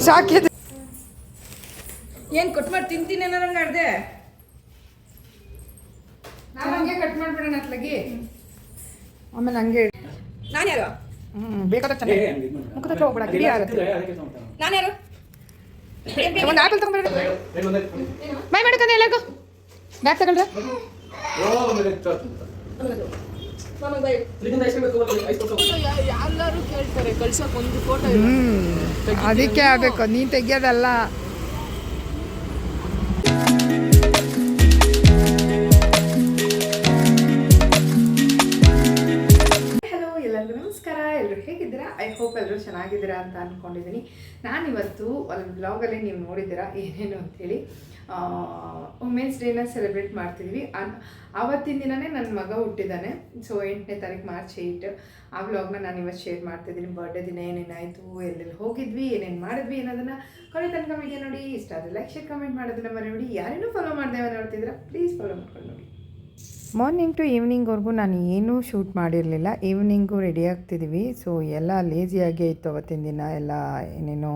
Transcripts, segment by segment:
ಸಾಕಿದೆ ಏನು ಕಟ್ ಮಾಡಿ ತಿಂತೀನಿ ಅನ್ನೋರಂಗೆ ಆಡ್ದೆ. ನಾವು ಹಂಗೆ ಕಟ್ ಮಾಡಿಬಿಡೋಣ ಅತ್ಲಾಗಿ, ಆಮೇಲೆ ಹಂಗೆ ನಾನು ಯಾರು ಬೇಕಾದ ಚೆನ್ನಾಗಿ ಮುಖದ ಹತ್ರ ಹೋಗ್ಬೇಡ ಗಿಡಿ ಆಗುತ್ತೆ. ನಾನು ಯಾರು ಒಂದು ಆಪಲ್ ತಗೊಂಡ್ಬರ ಬೈ ಮಾಡ್ಕೊಂಡೆ ಎಲ್ಲರಿಗೂ ಬ್ಯಾಗ್ ತಗೊಂಡ್ರೆ ಎಲ್ಲರೂ ಕೇಳ್ತಾರೆ ಕಳ್ಸಕ್ಕೆ ಒಂದು ಫೋಟೋ. ಅದಕ್ಕೆ ಆಗಬೇಕು, ನೀನು ತೆಗಿಯೋದಲ್ಲ. ನಮಸ್ಕಾರ, ಎಲ್ಲರೂ ಹೇಗಿದ್ದೀರಾ? ಐ ಹೋಪ್ ಎಲ್ಲರೂ ಚೆನ್ನಾಗಿದ್ದೀರಾ ಅಂತ ಅಂದ್ಕೊಂಡಿದ್ದೀನಿ. ನಾನಿವತ್ತು ಒಂದು ಬ್ಲಾಗಲ್ಲಿ ನೀವು ನೋಡಿದ್ದೀರಾ ಏನೇನು ಅಂಥೇಳಿ ವುಮೆನ್ಸ್ ಡೇನ ಸೆಲೆಬ್ರೇಟ್ ಮಾಡ್ತಿದ್ವಿ. ಆವತ್ತಿನ ದಿನವೇ ನನ್ನ ಮಗ ಹುಟ್ಟಿದ್ದಾನೆ. ಸೊ 8ನೇ ತಾರೀಕು ಮಾರ್ಚ್ 8 ಆ ವ್ಲಾಗ್ನ ನಾನು ಇವತ್ತು ಶೇರ್ ಮಾಡ್ತಿದ್ದೀನಿ. ಬರ್ಡೇ ದಿನ ಏನೇನಾಯಿತು, ಎಲ್ಲೆಲ್ಲಿ ಹೋಗಿದ್ವಿ, ಏನೇನು ಮಾಡಿದ್ವಿ ಅನ್ನೋದನ್ನು ಕೊನೆ ತನಕ ವಿಡಿಯೋ ನೋಡಿ. ಇಷ್ಟ ಆದರೆ ಲೈಕ್ ಶೇರ್ ಕಮೆಂಟ್ ಮಾಡೋದನ್ನ ಮರಿಬೇಡಿ. ಯಾರೇನೂ ಫಾಲೋ ಮಾಡ್ದೇವೆ ನೋಡ್ತಿದ್ದೀರಾ ಪ್ಲೀಸ್ ಫಾಲೋ ಮಾಡ್ಕೊಂಡು ನೋಡಿ. ಮಾರ್ನಿಂಗ್ ಟು ಈವ್ನಿಂಗ್ವರೆಗೂ ನಾನು ಏನೂ ಶೂಟ್ ಮಾಡಿರಲಿಲ್ಲ. Evening ready ಆಗ್ತಿದ್ದೀವಿ. ಸೊ ಎಲ್ಲ ಲೇಜಿಯಾಗೇ ಇತ್ತು ಅವತ್ತಿನ ದಿನ. ಎಲ್ಲ ಏನೇನೋ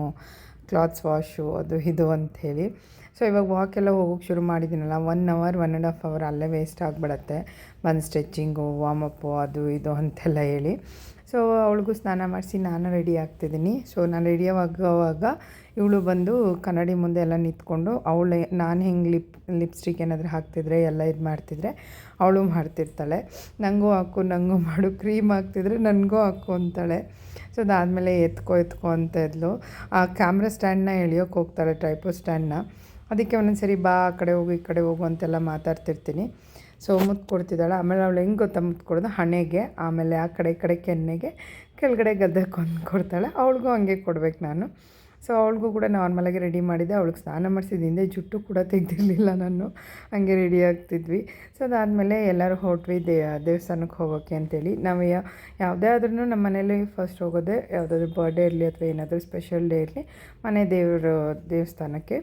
ಕ್ಲಾತ್ಸ್ ವಾಶು ಅದು ಇದು ಅಂಥೇಳಿ. ಸೊ ಇವಾಗ ವಾಕೆಲ್ಲ ಹೋಗೋಕ್ಕೆ ಶುರು ಮಾಡಿದ್ದೀನಲ್ಲ, 1 hour 1.5 hour ಅಲ್ಲೇ ವೇಸ್ಟ್ ಆಗಿಬಿಡತ್ತೆ. ಬಂದು ಸ್ಟ್ರೆಚ್ಚಿಂಗು, ವಾರ್ಮಪ್ಪು ಅದು ಇದು ಅಂತೆಲ್ಲ ಹೇಳಿ. ಸೊ ಅವಳಿಗೂ ಸ್ನಾನ ಮಾಡಿಸಿ ನಾನು ರೆಡಿ ಆಗ್ತಿದ್ದೀನಿ. ಸೊ ನಾನು ರೆಡಿ ಆಗುವಾಗ ಇವಳು ಬಂದು ಕನ್ನಡಿ ಮುಂದೆ ಎಲ್ಲ ನಿಂತ್ಕೊಂಡು ನಾನು ಹೆಂಗೆ ಲಿಪ್ಸ್ಟಿಕ್ ಏನಾದರೂ ಹಾಕ್ತಿದ್ರೆ ಎಲ್ಲ ಇದು ಮಾಡ್ತಿದ್ರೆ ಅವಳು ಮಾಡ್ತಿರ್ತಾಳೆ. ನನಗೂ ಹಾಕು ನನಗೂ ಮಾಡು, ಕ್ರೀಮ್ ಹಾಕ್ತಿದ್ರೆ ನನಗೂ ಹಾಕು ಅಂತಾಳೆ. ಸೊ ಅದಾದಮೇಲೆ ಎತ್ಕೊ ಅಂತ ಇದ್ಲು. ಆ ಕ್ಯಾಮ್ರಾ ಸ್ಟ್ಯಾಂಡ್ನ ಎಳಿಯೋಕ್ಕೆ ಹೋಗ್ತಾಳೆ, ಟ್ರೈಪೋ ಸ್ಟ್ಯಾಂಡ್ನ. ಅದಕ್ಕೆ ಒಂದೊಂದು ಸರಿ ಬಾ ಆ ಕಡೆ ಹೋಗು ಈ ಕಡೆ ಹೋಗು ಅಂತೆಲ್ಲ ಮಾತಾಡ್ತಿರ್ತೀನಿ. ಸೊ ಮುತ್ತು ಕೊಡ್ತಿದ್ದಾಳೆ. ಆಮೇಲೆ ಅವಳು ಹೆಂಗೆ ಗೊತ್ತಾ ಮುತ್ತು ಕೊಡೋದು, ಹಣೆಗೆ, ಆಮೇಲೆ ಆ ಕಡೆ ಈ ಕಡೆ ಕೆನ್ನೆಗೆ, ಕೆಳಗಡೆ ಗದ್ದಕ್ಕೆ ಒಂದು ಕೊಡ್ತಾಳೆ. ಅವಳಿಗೂ ಹಂಗೆ ಕೊಡ್ಬೇಕು ನಾನು. ಸೊ ಅವಳಿಗೂ ಕೂಡ ನಾರ್ಮಲಾಗಿ ರೆಡಿ ಮಾಡಿದ್ದೆ. ಅವಳಿಗೆ ಸ್ನಾನ ಮಾಡಿಸಿದ ಹಿಂದೆ ಜುಟ್ಟು ಕೂಡ ತೆಗೆದಿರಲಿಲ್ಲ ನಾನು, ಹಂಗೆ ರೆಡಿ ಆಗ್ತಿದ್ವಿ. ಸೊ ಅದಾದಮೇಲೆ ಎಲ್ಲರೂ ಹೊರಟ್ವಿ ದೇವಸ್ಥಾನಕ್ಕೆ ಹೋಗೋಕ್ಕೆ ಅಂತೇಳಿ. ನಾವು ಯಾವುದೇ ಆದ್ರೂ ನಮ್ಮ ಮನೇಲಿ ಫಸ್ಟ್ ಹೋಗೋದೆ, ಯಾವುದಾದ್ರೂ ಬರ್ಡೇ ಇರಲಿ ಅಥವಾ ಏನಾದರೂ ಸ್ಪೆಷಲ್ ಡೇ ಇರಲಿ, ಮನೆ ದೇವಸ್ಥಾನಕ್ಕೆ.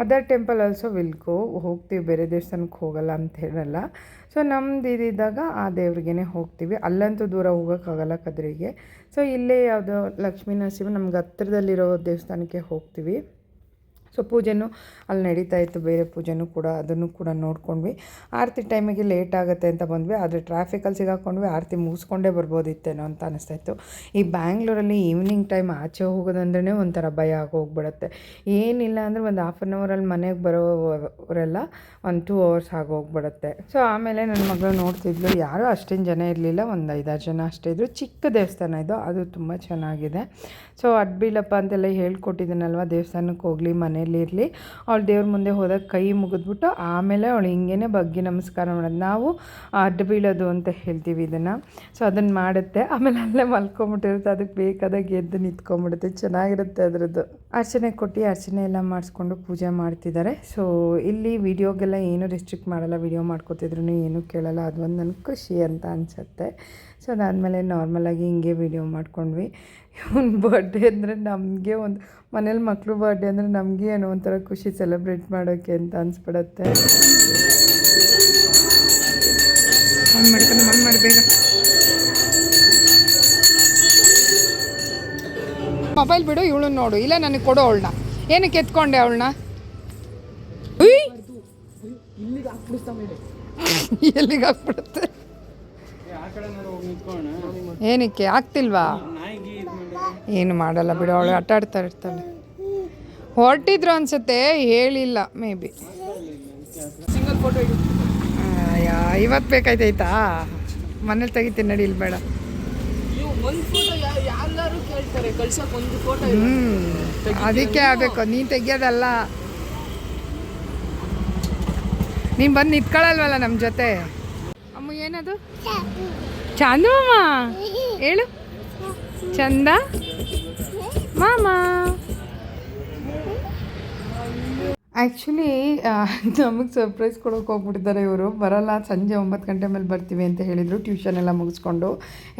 Other temple also will go, ಹೋಗ್ತೀವಿ, ಬೇರೆ ದೇವಸ್ಥಾನಕ್ಕೆ ಹೋಗಲ್ಲ ಅಂತ ಹೇಳಲ್ಲ. ಸೊ ನಮ್ದು ಇದ್ದಾಗ ಆ ದೇವ್ರಿಗೇ ಹೋಗ್ತೀವಿ. ಅಲ್ಲಂತೂ ದೂರ ಹೋಗೋಕ್ಕಾಗಲ್ಲ ಕದ್ರಿಗೆ. ಸೊ ಇಲ್ಲೇ ಯಾವುದೋ ಲಕ್ಷ್ಮೀ ನರಸಿಂಹ ನಮ್ಗೆ ಹತ್ತಿರದಲ್ಲಿರೋ ದೇವಸ್ಥಾನಕ್ಕೆ ಹೋಗ್ತೀವಿ. ಸೊ ಪೂಜೆನೂ ಅಲ್ಲಿ ನಡೀತಾ ಇತ್ತು, ಬೇರೆ ಪೂಜೆನೂ ಕೂಡ, ಅದನ್ನು ಕೂಡ ನೋಡ್ಕೊಂಡ್ವಿ. ಆರತಿ ಟೈಮಿಗೆ ಲೇಟ್ ಆಗುತ್ತೆ ಅಂತ ಬಂದ್ವಿ. ಆದರೆ ಟ್ರಾಫಿಕಲ್ಲಿ ಸಿಗಾಕೊಂಡ್ವಿ. ಆರತಿ ಮುಗಿಸ್ಕೊಂಡೇ ಬರ್ಬೋದಿತ್ತೇನೋ ಅಂತ ಅನಿಸ್ತಾಯಿತ್ತು. ಈ ಬ್ಯಾಂಗ್ಳೂರಲ್ಲಿ ಈವ್ನಿಂಗ್ ಟೈಮ್ ಆಚೆ ಹೋಗೋದಂದ್ರೇ ಒಂಥರ ಭಯ ಆಗೋಗ್ಬಿಡುತ್ತೆ. ಏನಿಲ್ಲ ಅಂದರೆ ಒಂದು 1/2 hour ಮನೆಗೆ ಬರೋವರೆಲ್ಲ 1-2 hours ಆಗೋಗ್ಬಿಡುತ್ತೆ. ಸೊ ಆಮೇಲೆ ನನ್ನ ಮಗಳು ನೋಡ್ತಿದ್ಲು. ಯಾರೂ ಅಷ್ಟೇನು ಜನ ಇರಲಿಲ್ಲ, ಒಂದು 5-6 ಜನ ಅಷ್ಟೇ ಇದ್ದರು. ಚಿಕ್ಕ ದೇವಸ್ಥಾನ ಇದು, ಅದು ತುಂಬ ಚೆನ್ನಾಗಿದೆ. ಸೊ ಅಡ್ಬೀಳಪ್ಪ ಅಂತೆಲ್ಲ ಹೇಳ್ಕೊಟ್ಟಿದ್ದೀನಲ್ವ, ದೇವಸ್ಥಾನಕ್ಕೆ ಹೋಗಲಿ ಮನೇಲಿರಲಿ, ಅವಳು ದೇವ್ರ ಮುಂದೆ ಹೋದಾಗ ಕೈ ಮುಗಿದ್ಬಿಟ್ಟು ಆಮೇಲೆ ಅವಳು ಹಿಂಗೇ ಬಗ್ಗಿ ನಮಸ್ಕಾರ ಮಾಡೋದು. ನಾವು ಅಡ್ಡ ಬೀಳೋದು ಅಂತ ಹೇಳ್ತೀವಿ ಇದನ್ನು. ಸೊ ಅದನ್ನು ಮಾಡುತ್ತೆ. ಆಮೇಲೆ ಅಲ್ಲೇ ಮಲ್ಕೊಂಬಿಟ್ಟಿರುತ್ತೆ. ಅದಕ್ಕೆ ಬೇಕಾದಾಗ ಎದ್ದು ನಿಂತ್ಕೊಂಬಿಡುತ್ತೆ. ಚೆನ್ನಾಗಿರುತ್ತೆ ಅದರದ್ದು. ಅರ್ಚನೆ ಕೊಟ್ಟು ಅರ್ಚನೆ ಎಲ್ಲ ಮಾಡಿಸ್ಕೊಂಡು ಪೂಜೆ ಮಾಡ್ತಿದ್ದಾರೆ. ಸೊ ಇಲ್ಲಿ ವೀಡಿಯೋಗೆಲ್ಲ ಏನೂ ರೆಸ್ಟ್ರಿಕ್ಟ್ ಮಾಡಲ್ಲ, ವೀಡಿಯೋ ಮಾಡ್ಕೋತಿದ್ರು ಏನೂ ಕೇಳಲ್ಲ. ಅದೊಂದು ನನಗೆ ಖುಷಿ ಅಂತ ಅನಿಸುತ್ತೆ. ಸೊ ಅದಾದಮೇಲೆ ನಾರ್ಮಲಾಗಿ ಹಿಂಗೆ ವೀಡಿಯೋ ಮಾಡ್ಕೊಂಡ್ವಿ. ಇವನ್ ಬರ್ಡೇ ಅಂದರೆ ನಮಗೆ ಒಂದು ಮನೇಲಿ ಮಕ್ಕಳು ಬರ್ಡೇ ಅಂದರೆ ನಮಗೆ ಏನೋ ಒಂಥರ ಖುಷಿ, ಸೆಲೆಬ್ರೇಟ್ ಮಾಡೋಕ್ಕೆ ಅಂತ ಅನಿಸ್ಬಿಡತ್ತೆ. ಮಾಡಿ ಬೇಗ ಮೊಬೈಲ್ ಬಿಡು, ಇವಳು ನೋಡು. ಇಲ್ಲ ನನಗೆ ಕೊಡು ಅವಳನ್ನ. ಏನಕ್ಕೆ ಎತ್ಕೊಂಡೆ ಅವಳನ್ನ? ಎಲ್ಲಿಗೆ ಹಾಕ್ಬಿಡುತ್ತೆ? ಏನಕ್ಕೆ ಆಗ್ತಿಲ್ವಾ? ಏನು ಮಾಡಲ್ಲ ಬಿಡು, ಅವಳು ಆಟ ಆಡ್ತಾ ಇರ್ತಾಳೆ. ಹೊರಟಿದ್ರು ಅನ್ಸುತ್ತೆ, ಹೇಳಿಲ್ಲ ಮೇ ಬಿ. ಸಿಂಗಲ್ ಫೋಟೋ ಇವತ್ತು ಬೇಕಾಯ್ತಾಯ್ತಾ? ಮನೇಲಿ ತೆಗಿತೀನಿ ನಡಿ, ಇಲ್ಲಿ ಬೇಡ. ಒಂದು ಫೋಟೋ ಎಲ್ಲರೂ ಕೇಳ್ತಾರೆ ಕಳ್ಸಕ್ಕೆ ಒಂದು ಫೋಟೋ. ಅದಕ್ಕೆ ಆಗಬೇಕು, ನೀನು ತೆಗಿಯೋದಲ್ಲ. ನೀನು ಬಂದು ನಿಂತ್ಕೊಳ್ಳಲ್ವಲ್ಲ ನಮ್ಮ ಜೊತೆ. ಅಮ್ಮ ಏನದು? ಚಂದಮ್ಮ ಹೇಳು. ಚಂದ ಮಾಮ. ಆ್ಯಕ್ಚುಲಿ ನಮಗೆ ಸರ್ಪ್ರೈಸ್ ಕೊಡೋಕೆ ಹೋಗ್ಬಿಟ್ಟಿದ್ದಾರೆ ಇವರು. ಬರೋಲ್ಲ, ಸಂಜೆ 9 ಗಂಟೆ ಮೇಲೆ ಬರ್ತೀವಿ ಅಂತ ಹೇಳಿದರು. ಟ್ಯೂಷನ್ ಎಲ್ಲ ಮುಗಿಸ್ಕೊಂಡು,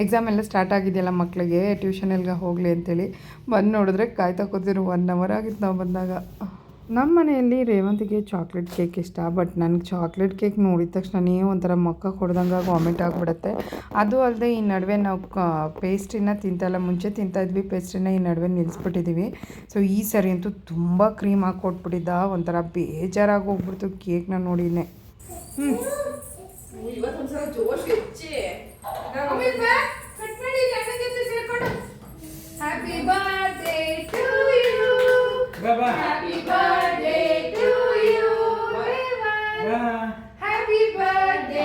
ಎಕ್ಸಾಮ್ ಎಲ್ಲ ಸ್ಟಾರ್ಟ್ ಆಗಿದೆಯಲ್ಲ ಮಕ್ಕಳಿಗೆ, ಟ್ಯೂಷನ್ ಎಲ್ಲ ಹೋಗಲಿ ಅಂತೇಳಿ ಬಂದು ನೋಡಿದ್ರೆ ಕಾಯ್ತಾ ಕೂತಿರು. 1 hour ಆಗಿತ್ತು ನಾವು ಬಂದಾಗ. ನಮ್ಮ ಮನೆಯಲ್ಲಿ ರೇವಂತಿಗೆ ಚಾಕ್ಲೇಟ್ ಕೇಕ್ ಇಷ್ಟ. ಬಟ್ ನನಗೆ ಚಾಕ್ಲೇಟ್ ಕೇಕ್ ನೋಡಿದ ತಕ್ಷಣನೇ ಒಂಥರ ಮೊಕ್ಕ ಹೊಡೆದಂಗೆ ವಾಮಿಟ್ ಆಗಿಬಿಡುತ್ತೆ. ಅದು ಅಲ್ಲದೆ ಈ ನಡುವೆ ನಾವು ಪೇಸ್ಟ್ರಿನ ತಿಂತಲ್ಲ, ಮುಂಚೆ ತಿಂತಾಯಿದ್ವಿ ಪೇಸ್ಟ್ರಿನ, ಈ ನಡುವೆ ನಿಲ್ಲಿಸ್ಬಿಟ್ಟಿದ್ದೀವಿ. ಸೊ ಈ ಸರಿ ಅಂತೂ ತುಂಬ ಕ್ರೀಮ್ ಹಾಕಿ ಕೊಟ್ಬಿಟ್ಟಿದ್ದ, ಒಂಥರ ಬೇಜಾರಾಗಿ ಹೋಗ್ಬಿಡ್ತು ಕೇಕ್ನ ನೋಡಿನೇ. ಇವತ್ತೊಂದ್ಸಲ ಜೋಶ್ ಹೆಚ್ಚಿ happy birthday to you, happy birthday to you, happy birthday.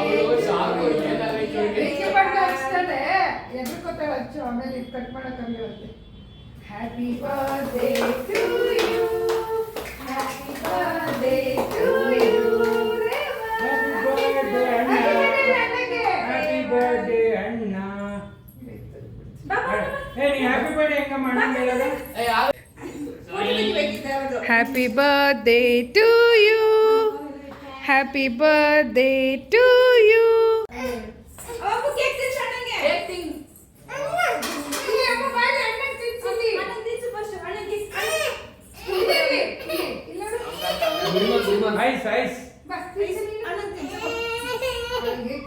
ಎದ್ರುಕೋತಾಳೆ ಹಚ್ಚು, ಆಮೇಲೆ ಕಟ್ ಮಾಡೋಕ್ಕಾಗಿರುತ್ತೆ. Happy birthday to you, happy birthday to you. Happy birthday to you. Happy birthday to you.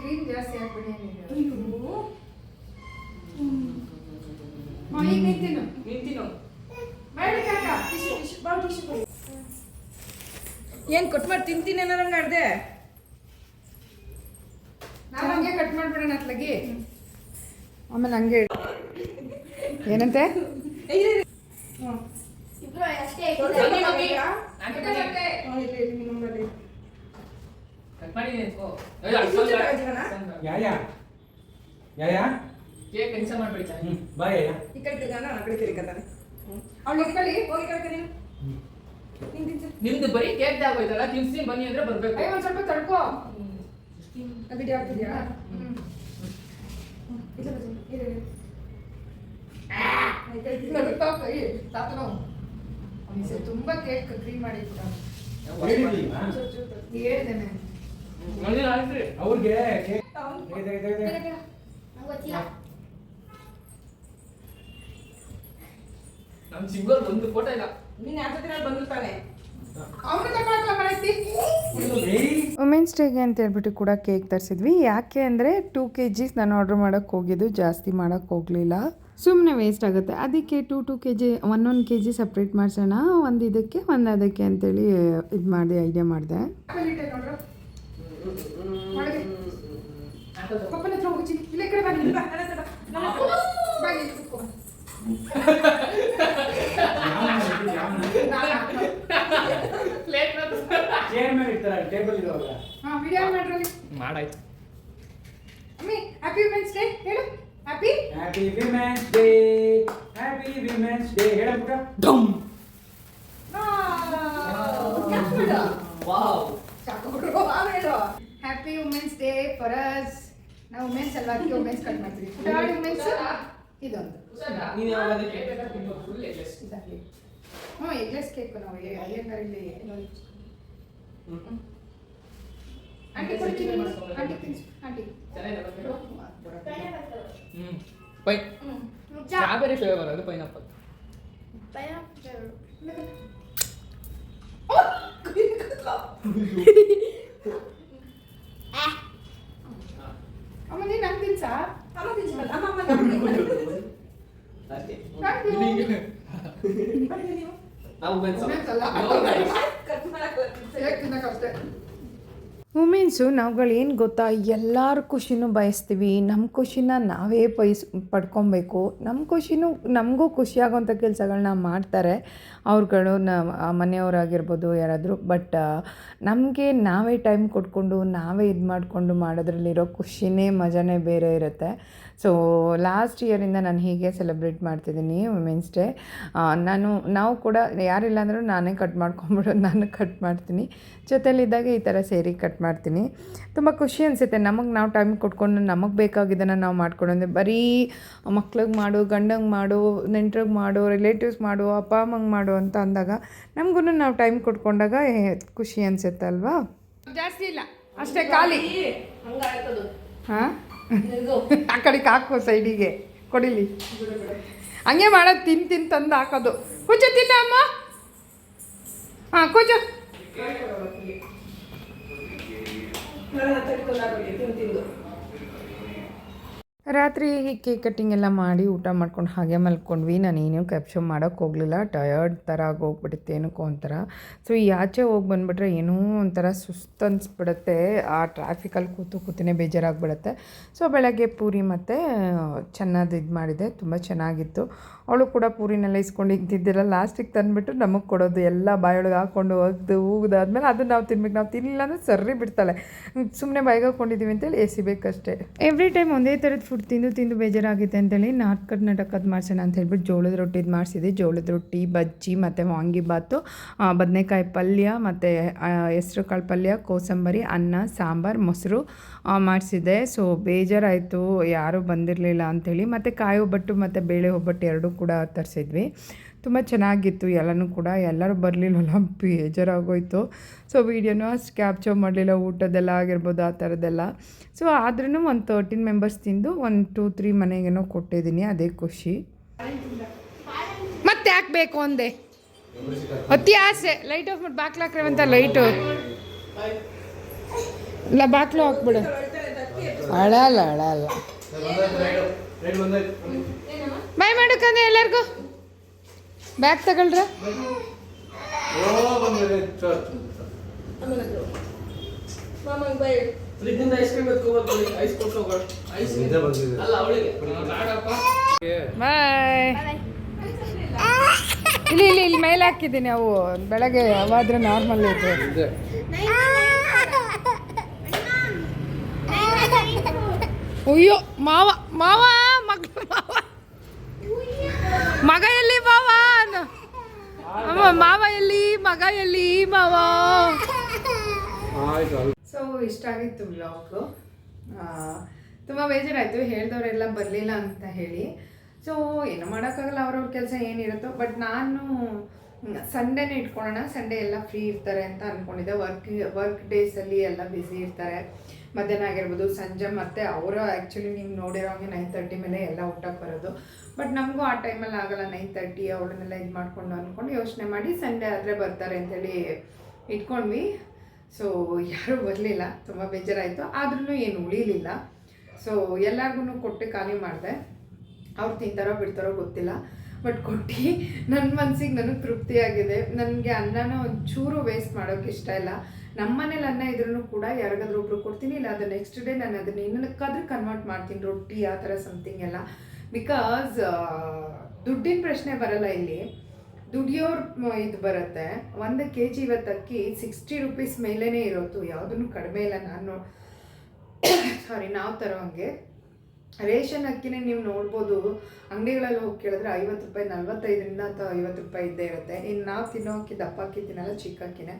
Cream ಜಾಸ್ತಿ ಹಾಕ್ಬಿಡಿ. ಈಗ ನಿಂತಿನು ಏನ್ ಕಟ್ ಮಾಡಿ ತಿಂತೀನಿ ಅನ್ನೋರಂಗ ಆಡ್ದೆ. ನಾನು ಹಂಗೆ ಕಟ್ ಮಾಡ್ಬಿಡೋಣ ಅತ್ಲಾಗಿ, ಆಮೇಲೆ ಹಂಗೆ ಏನಂತೆ ನಿಮ್ದು ಬರೀ ಕೇಕ್ ಆಗೋಯ್ತಲ್ಲ, ತಿನ್ಸಿ ಬನ್ನಿ ಅಂದ್ರೆ ಬರ್ಬೇಕು. ಒಂದ್ ಸ್ವಲ್ಪ ತಡ್ಕೋ. ವಿಡಿಯೋ ಆಗ್ತಿದ್ಯಾ? ತುಂಬಾ ಕೇಕ್ ಕ್ರೀಮ್ ಮಾಡಿದ್ರು ಹೇಳ್ದೇನೆ ಅವ್ರಿಗೆ ನಮ್ ಸಿಂಗಲ್ ಒಂದು ಫೋಟೋ ಇಲ್ಲ. ನೀನ್ ಯಾವ ಜೊತೆ ಬಂದಿರ್ತಾನೆ ವುಮೆನ್ಸ್ ಡೇಗೆ ಅಂತ ಹೇಳ್ಬಿಟ್ಟು ಕೂಡ ಕೇಕ್ ತರಿಸಿದ್ವಿ. ಯಾಕೆ ಅಂದರೆ 2 kg ನಾನು ಆರ್ಡ್ರ್ ಮಾಡೋಕ್ಕೆ ಹೋಗಿದ್ದು, ಜಾಸ್ತಿ ಮಾಡೋಕ್ಕೆ ಹೋಗಲಿಲ್ಲ, ಸುಮ್ಮನೆ ವೇಸ್ಟ್ ಆಗುತ್ತೆ. ಅದಕ್ಕೆ 2 kg 1 kg ಸಪ್ರೇಟ್ ಮಾಡಿಸೋಣ, ಒಂದು ಇದಕ್ಕೆ ಒಂದು ಅದಕ್ಕೆ ಅಂತೇಳಿ ಇದು ಮಾಡಿದೆ, ಐಡಿಯಾ ಮಾಡಿದೆ. ಮಾಡಾಯ್ತು. ಹ್ಯಾಪಿ ವುಮೆನ್ಸ್ ಡೇ ಹೇಳು. Happy women's day, happy women's day ಹೇಳಪ್ಪ. ಡಮ್ happy women's day for us. ನಾವು ವುಮೆನ್ಸ್ ಅಲ್ವಾ, ಅದಕ್ಕೆ ವುಮೆನ್ಸ್ ಕಟ್ ಮಾಡ್ತೀವಿ. ವುಮೆನ್ಸ್ ಇದೊಂದು ಇದಾಗಲಿ. ಎಗ್ಲೆಸ್ ಕೇಕ್ ನಾವು ಅಯ್ಯಂಗಾರಲ್ಲಿ ಆಂಟಿ ಕೊಡ್ತೀನಿ. ಆಂಟಿ ತಿನ್ಸು. ಆಂಟಿ ಸ್ಟ್ರಾಬೆರಿ ಫ್ಲೇವರ್, ಅದು ಪೈನಾಪಲ್. ಅಮ್ಮ ನೀನು ಹಂಗೆ ತಿನ್ಸಾ? ವುಮೆನ್ಸು ನಾವುಗಳು ಏನು ಗೊತ್ತಾ, ಎಲ್ಲರ ಖುಷಿನೂ ಬಯಸ್ತೀವಿ. ನಮ್ಮ ಖುಷಿನ ನಾವೇ ಪಡ್ಕೊಬೇಕು. ನಮ್ಮ ಖುಷಿನೂ ನಮಗೂ ಖುಷಿಯಾಗೋಂಥ ಕೆಲಸಗಳನ್ನ ಮಾಡ್ತಾರೆ ಅವ್ರುಗಳು, ಮನೆಯವರಾಗಿರ್ಬೋದು ಯಾರಾದರೂ. ಬಟ್ ನಮಗೆ ನಾವೇ ಟೈಮ್ ಕೊಟ್ಕೊಂಡು ನಾವೇ ಇದು ಮಾಡಿಕೊಂಡು ಮಾಡೋದ್ರಲ್ಲಿರೋ ಖುಷಿನೇ ಮಜಾನೇ ಬೇರೆ ಇರುತ್ತೆ. ಸೊ ಲಾಸ್ಟ್ ಇಯರಿಂದ ನಾನು ಹೀಗೆ ಸೆಲೆಬ್ರೇಟ್ ಮಾಡ್ತಿದ್ದೀನಿ ವುಮೆನ್ಸ್ ಡೇ. ನಾವು ಕೂಡ ಯಾರಿಲ್ಲ ಅಂದರೂ ನಾನೇ ಕಟ್ ಮಾಡ್ಕೊಂಬಿಡೋದು, ನಾನು ಕಟ್ ಮಾಡ್ತೀನಿ. ಜೊತೆಲಿದ್ದಾಗ ಈ ಥರ ಸೇರಿ ಕಟ್ ಮಾಡ್ತೀನಿ. ತುಂಬ ಖುಷಿ ಅನಿಸುತ್ತೆ ನಮಗೆ ನಾವು ಟೈಮ್ ಕೊಟ್ಕೊಂಡು ನಮಗೆ ಬೇಕಾಗಿದ್ದನ್ನು ನಾವು ಮಾಡ್ಕೊಂಡ್ರೆ. ಬರೀ ಮಕ್ಳಿಗೆ ಮಾಡು, ಗಂಡಂಗೆ ಮಾಡು, ನೆಂಟ್ರಿಗೆ ಮಾಡು, ರಿಲೇಟಿವ್ಸ್ ಮಾಡು, ಅಪ್ಪ ಅಮ್ಮಂಗೆ ಮಾಡು ಅಂತ ಅಂದಾಗ ನಮಗೂ ನಾವು ಟೈಮ್ ಕೊಟ್ಕೊಂಡಾಗ ಖುಷಿ ಅನಿಸುತ್ತೆ ಅಲ್ವಾ. ಜಾಸ್ತಿ ಇಲ್ಲ ಅಷ್ಟೇ, ಖಾಲಿ. ಹಾಂ ಆ ಕಡೆಗೆ ಹಾಕೋ, ಸೈಡಿಗೆ ಕೊಡಿಲಿ. ಹಂಗೆ ಮಾಡೋದು, ತಿಂದು ತಂದು ಹಾಕೋದು. ಹುಚ್ಚ ತಿನ್ನ ಅಮ್ಮ. ಹಾಂ ಕೂಚು. ತಿಂದು ರಾತ್ರಿ ಕೇಕ್ ಕಟ್ಟಿಂಗ್ ಎಲ್ಲ ಮಾಡಿ ಊಟ ಮಾಡ್ಕೊಂಡು ಹಾಗೆ ಮಲ್ಕೊಂಡ್ವಿ. ನಾನೇನು ಕ್ಯಾಪ್ಚರ್ ಮಾಡೋಕ್ಕೆ ಹೋಗಲಿಲ್ಲ, ಟಯರ್ಡ್ ಥರ ಆಗೋಗ್ಬಿಡುತ್ತೆ ಏನಕ್ಕೋ ಒಂಥರ. ಸೊ ಈ ಆಚೆ ಹೋಗಿ ಬಂದುಬಿಟ್ರೆ ಏನೋ ಒಂಥರ ಸುಸ್ತು ಅನಿಸ್ಬಿಡುತ್ತೆ, ಆ ಟ್ರಾಫಿಕಲ್ಲಿ ಕೂತೇ ಬೇಜಾರಾಗ್ಬಿಡುತ್ತೆ. ಸೊ ಬೆಳಗ್ಗೆ ಪೂರಿ ಮತ್ತು ಚೆನ್ನಾಗಿ ಇದು ಮಾಡಿದೆ, ತುಂಬ ಚೆನ್ನಾಗಿತ್ತು. ಅವಳು ಕೂಡ ಪೂರಿನೆಲ್ಲ ಇಸ್ಕೊಂಡು ಇದ್ದಿದ್ದಿಲ್ಲ, ಲಾಸ್ಟಿಗೆ ತಂದುಬಿಟ್ಟು ನಮಗೆ ಕೊಡೋದು, ಎಲ್ಲ ಬಾಯೊಳಗೆ ಹಾಕ್ಕೊಂಡು ಹೋಗ್ದಾದ್ಮೇಲೆ ಅದನ್ನು ನಾವು ತಿನ್ಬೇಕು. ನಾವು ತಿನ್ನಲಿಲ್ಲ ಅಂದರೆ ಸರಿ ಬಿಡ್ತಾಳೆ, ಸುಮ್ಮನೆ ಬಾಯಿಗೆ ಹಾಕ್ಕೊಂಡಿದ್ದೀವಿ ಅಂತೇಳಿ ಎಸಿಬೇಕಷ್ಟೇ. ಎವ್ರಿ ಟೈಮ್ ಒಂದೇ ಥರದ ಫುಡ್ ತಿಂದು ಬೇಜಾರಾಗಿದೆ ಅಂತೇಳಿ ನಾರ್ತ್ ಕರ್ನಾಟಕದ ಮಾಡ್ಸೋಣ ಅಂತ ಹೇಳ್ಬಿಟ್ಟು ಜೋಳದ ರೊಟ್ಟಿದು ಮಾಡಿಸಿದೆ. ಜೋಳದ ರೊಟ್ಟಿ, ಬಜ್ಜಿ ಮತ್ತು ವಾಂಗಿಬಾತು, ಬದನೆಕಾಯಿ ಪಲ್ಯ ಮತ್ತು ಹೆಸ್ರು ಕಾಳು ಪಲ್ಯ, ಕೋಸಂಬರಿ, ಅನ್ನ, ಸಾಂಬಾರು, ಮೊಸರು ಮಾಡಿಸಿದೆ. ಸೊ ಬೇಜಾರಾಯಿತು, ಯಾರೂ ಬಂದಿರಲಿಲ್ಲ ಅಂಥೇಳಿ. ಮತ್ತು ಕಾಯಿ ಒಬ್ಬಟ್ಟು ಮತ್ತು ಬೇಳೆ ಒಬ್ಬಟ್ಟು ಎರಡೂ ಕೂಡ ತರಿಸಿದ್ವಿ. ತುಂಬ ಚೆನ್ನಾಗಿತ್ತು ಎಲ್ಲನೂ ಕೂಡ. ಎಲ್ಲರೂ ಬರಲಿಲ್ಲವಲ್ಲ, ಬೇಜಾರಾಗೋಯಿತು. ಸೊ ವೀಡಿಯೋನೂ ಅಷ್ಟು ಕ್ಯಾಪ್ಚರ್ ಮಾಡಲಿಲ್ಲ, ಊಟದೆಲ್ಲ ಆಗಿರ್ಬೋದು ಆ ಥರದ್ದೆಲ್ಲ. ಸೊ ಆದ್ರೂ ಒಂದು 13 ಮೆಂಬರ್ಸ್ ತಿಂದು 1, 2, 3 ಮನೆಗೇನೋ ಕೊಟ್ಟಿದ್ದೀನಿ, ಅದೇ ಖುಷಿ. ಮತ್ತೆ ಯಾಕೆ ಬೇಕು ಅಂದೆ, ಅತಿ ಆಸೆ. ಲೈಟ್ ಆಫ್ ಮಾಡಿ ಬಾಕ್ಲು ಹಾಕ್ರವಂತ, ಲೈಟು ಇಲ್ಲ ಬಾಕ್ಲು ಹಾಕ್ಬಿಡು. ಅಳಲ್ಲ ಬಾಯ್ ಮಾಡೋಕ್ಕಂದ್ರೆ ಎಲ್ಲರಿಗೂ ಬ್ಯಾಗ್ ತಗೊಳ್ರ. ಬಾಯ್. ಇಲ್ಲಿ ಮೇಲೆ ಹಾಕಿದ್ದೀನಿ, ಅವು ಬೆಳಗ್ಗೆ ಅವಾದ್ರೆ ನಾರ್ಮಲ್ ಇದೆ. ಅಯ್ಯೋ ಮಾವ ಮಗ ಎಲ್ಲಿ ಮಾವ, ಮಾವ ಎಲ್ಲಿ, ಮಗ ಎಲ್ಲಿ ಮಾವ. ಸೊ ಇಷ್ಟ ಆಗಿತ್ತು ವ್ಲಾಗು. ತುಂಬ ಬೇಜಾರಾಯಿತು, ಹೇಳಿದವರೆಲ್ಲ ಬರಲಿಲ್ಲ ಅಂತ ಹೇಳಿ. ಸೊ ಏನು ಮಾಡೋಕ್ಕಾಗಲ್ಲ, ಅವ್ರವ್ರ ಕೆಲಸ ಏನಿರುತ್ತೋ. ಬಟ್ ನಾನು ಸಂಡೇನೇ ಇಟ್ಕೊಳ್ಳೋಣ, ಸಂಡೇ ಎಲ್ಲ ಫ್ರೀ ಇರ್ತಾರೆ ಅಂತ ಅಂದ್ಕೊಂಡಿದ್ದೆ. ವರ್ಕ್ ಡೇಸಲ್ಲಿ ಎಲ್ಲ ಬ್ಯುಸಿ ಇರ್ತಾರೆ, ಮಧ್ಯಾಹ್ನ ಆಗಿರ್ಬೋದು, ಸಂಜೆ. ಮತ್ತು ಅವರು ಆ್ಯಕ್ಚುಲಿ ನೀವು ನೋಡಿರೋ ಹಾಗೆ 9:30 ಮೇಲೆ ಎಲ್ಲ ಊಟಕ್ಕೆ ಬರೋದು. ಬಟ್ ನಮಗೂ ಆ ಟೈಮಲ್ಲಿ ಆಗಲ್ಲ, 9:30 ಅವಳನ್ನೆಲ್ಲ ಇದು ಮಾಡಿಕೊಂಡು ಅಂದ್ಕೊಂಡು ಯೋಚನೆ ಮಾಡಿ ಸಂಡೇ ಆದರೆ ಬರ್ತಾರೆ ಅಂಥೇಳಿ ಇಟ್ಕೊಂಡ್ವಿ. ಸೊ ಯಾರೂ ಬರಲಿಲ್ಲ, ತುಂಬ ಬೇಜಾರಾಯಿತು. ಆದ್ರೂ ಏನು ಉಳಿಲಿಲ್ಲ. ಸೊ ಎಲ್ಲರಿಗೂ ಕೊಟ್ಟು ಖಾಲಿ ಮಾಡಿದೆ. ಅವ್ರು ತಿಂತಾರೋ ಬಿಡ್ತಾರೋ ಗೊತ್ತಿಲ್ಲ, ಬಟ್ ಕೊಟ್ಟು ನನ್ನ ಮನಸ್ಸಿಗೆ ನನಗೆ ತೃಪ್ತಿಯಾಗಿದೆ. ನನಗೆ ಅನ್ನನ ಒಂಚೂರು ವೇಸ್ಟ್ ಮಾಡೋಕ್ಕೆ ಇಷ್ಟ ಇಲ್ಲ. ನಮ್ಮ ಮನೇಲಿ ಅನ್ನ ಇದ್ರೂ ಕೂಡ ಯಾರಿಗಾದ್ರೂ ಒಬ್ರು ಕೊಡ್ತೀನಿ, ಇಲ್ಲ ಅದು ನೆಕ್ಸ್ಟ್ ಡೇ ನಾನು ಅದನ್ನು ಇನ್ನಕ್ಕಾದ್ರೂ ಕನ್ವರ್ಟ್ ಮಾಡ್ತೀನಿ, ರೊಟ್ಟಿ ಆ ಥರ ಸಮಥಿಂಗ್ ಎಲ್ಲ. ಬಿಕಾಸ್ ದುಡ್ಡಿನ ಪ್ರಶ್ನೆ ಬರಲ್ಲ ಇಲ್ಲಿ, ದುಡಿಯೋರು ಇದು ಬರುತ್ತೆ. 1 kg ಇವತ್ತು ಅಕ್ಕಿ 60 ರೂಪೀಸ್ ಮೇಲೇ ಇರೋದು, ಯಾವುದೂ ಕಡಿಮೆ ಇಲ್ಲ. ನಾವು ತರೋ ಹಂಗೆ ರೇಷನ್ ಅಕ್ಕಿನೇ ನೀವು ನೋಡ್ಬೋದು, ಅಂಗಡಿಗಳಲ್ಲಿ ಹೋಗಿ ಕೇಳಿದ್ರೆ 50 ರೂಪಾಯಿ, 45ರಿಂದ ಅಥವಾ 50 ರೂಪಾಯಿ ಇದ್ದೇ ಇರುತ್ತೆ. ಇನ್ನು ನಾವು ತಿನ್ನೋ ಅಕ್ಕಿ ದಪ್ಪ ಅಕ್ಕಿ ತಿನ್ನಲ್ಲ, ಚಿಕ್ಕ ಅಕ್ಕಿನೇ.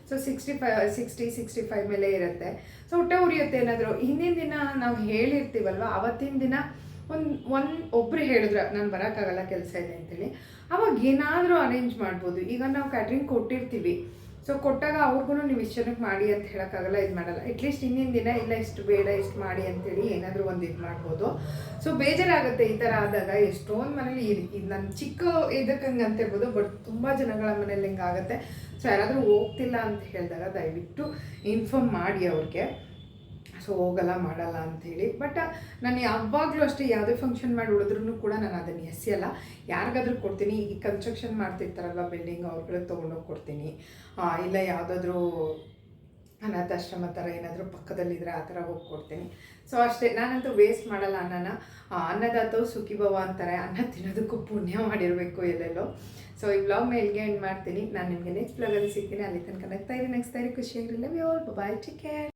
ಸೊ 65 ಮೇಲೆ ಇರುತ್ತೆ. ಸೊ ಊಟ ಉರಿಯುತ್ತೆ. ಏನಾದರೂ ಹಿಂದಿನ ದಿನ ನಾವು ಹೇಳಿರ್ತೀವಲ್ವ, ಅವತ್ತಿನ ದಿನ ಒಬ್ಬರು ಹೇಳಿದ್ರೆ ನಾನು ಬರೋಕ್ಕಾಗಲ್ಲ ಕೆಲಸ ಇದೆ ಅಂತೇಳಿ, ಅವಾಗ ಏನಾದರೂ ಅರೇಂಜ್ ಮಾಡ್ಬೋದು. ಈಗ ನಾವು ಕ್ಯಾಟ್ರಿಂಗ್ ಕೊಟ್ಟಿರ್ತೀವಿ, ಸೊ ಕೊಟ್ಟಾಗ ಅವ್ರಿಗೂ ನೀವು ಇಷ್ಟು ಜನಕ್ಕೆ ಮಾಡಿ ಅಂತ ಹೇಳೋಕ್ಕಾಗಲ್ಲ, ಇದು ಮಾಡಲ್ಲ. ಅಟ್ಲೀಸ್ಟ್ ಹಿಂದಿನ ದಿನ ಇಲ್ಲ ಇಷ್ಟು ಬೇಡ ಇಷ್ಟು ಮಾಡಿ ಅಂತೇಳಿ ಏನಾದರೂ ಒಂದು ಇದು ಮಾಡ್ಬೋದು. ಸೊ ಬೇಜಾರಾಗುತ್ತೆ ಈ ಥರ ಆದಾಗ. ಎಷ್ಟೊಂದು ಮನೇಲಿ ಇದು ನನ್ನ ಚಿಕ್ಕ ಇದಕ್ಕೆ ಹಂಗೆ ಅಂತ ಇರ್ಬೋದು, ಬಟ್ ತುಂಬ ಜನಗಳ ಮನೇಲಿ ಹಿಂಗೆ ಆಗುತ್ತೆ. ಸೊ ಯಾರಾದರೂ ಹೋಗ್ತಿಲ್ಲ ಅಂತ ಹೇಳಿದಾಗ ದಯವಿಟ್ಟು ಇನ್ಫಾರ್ಮ್ ಮಾಡಿ ಅವ್ರಿಗೆ. ಸೊ ಹೋಗಲ್ಲ ಮಾಡಲ್ಲ ಅಂಥೇಳಿ. ಬಟ್ ನಾನು ಯಾವಾಗಲೂ ಅಷ್ಟೇ, ಯಾವುದೇ ಫಂಕ್ಷನ್ ಮಾಡಿ ಉಳಿದ್ರೂ ಕೂಡ ನಾನು ಅದನ್ನು ಎಸೆಯಲ್ಲ, ಯಾರಿಗಾದ್ರೂ ಕೊಡ್ತೀನಿ. ಈಗ ಕನ್ಸ್ಟ್ರಕ್ಷನ್ ಮಾಡ್ತಿರ್ತಾರಲ್ವ ಬಿಲ್ಡಿಂಗ್, ಅವ್ರಿಗೆ ತೊಗೊಂಡೋಗಿ ಕೊಡ್ತೀನಿ. ಇಲ್ಲ ಯಾವುದಾದ್ರೂ ಅನಾಥಾಶ್ರಮ ಥರ ಏನಾದರೂ ಪಕ್ಕದಲ್ಲಿದ್ದರೆ ಆ ಥರ ಹೋಗಿ ಕೊಡ್ತೀನಿ. ಸೊ ಅಷ್ಟೇ, ನಾನಂತೂ ವೇಸ್ಟ್ ಮಾಡಲ್ಲ ಅನ್ನನ. ಅನ್ನದಾತವು ಸುಖಿಭವ ಅಂತಾರೆ, ಅನ್ನ ತಿನ್ನೋದಕ್ಕೂ ಪುಣ್ಯ ಮಾಡಿರಬೇಕು ಎಲ್ಲೆಲ್ಲೋ. ಸೊ ಈ ವ್ಲಾಗ್ನ ಇಲ್ಲಿಗೆ ಎಂಡ್ ಮಾಡ್ತೀನಿ. ನಾನು ನಿಮಗೆ ನೆಕ್ಸ್ಟ್ ವ್ಲಾಗಲ್ಲಿ ಸಿಗ್ತೀನಿ. ಅಲ್ಲಿ ತನಕ ನೆಕ್ಸ್ಟ್ ತಾಯಿರಿ ಖುಷಿಯಾಗಿರಲಿಲ್ಲ. ಬಾಯ್, ಟೇಕ್ ಕೇರ್.